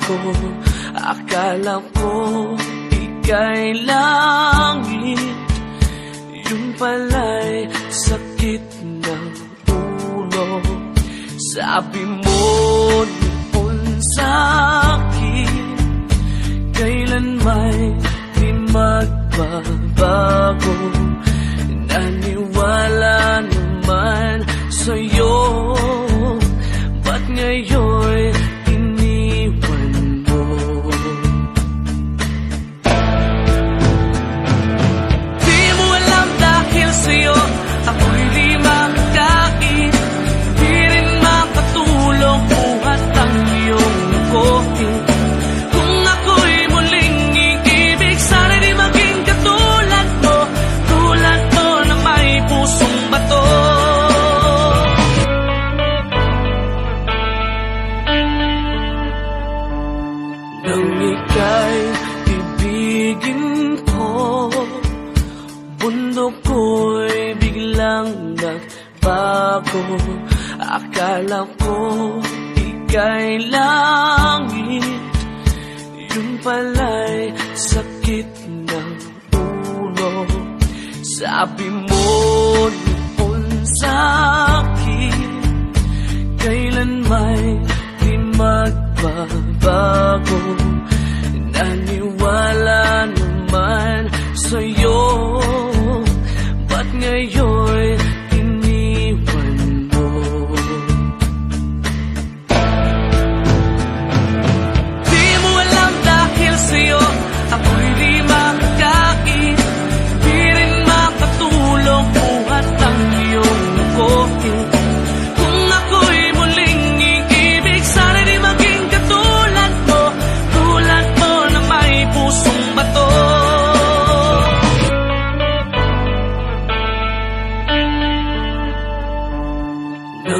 nagbago. Akala ko ika'y langit, yun pala'y sakit ng ulo. Sabi mo noon sa'kin, kailan may di magbabago. Naniwala naman sa'yo, ba't ngayon iniwan mo? Di mo alam dahil sa'yo ako'y di makakain, di rin makatulog buhat ang iyong kohin. Kung ako'y muling iibig, sana di maging katulad mo, tulad mo na may pusong bato. Nang ika'y ibigin ko, bundok ko'y biglang nagbago. Akala ko ika'y langit, yun pala'y sakit ng ulo. Sabi mo noon sa'kin,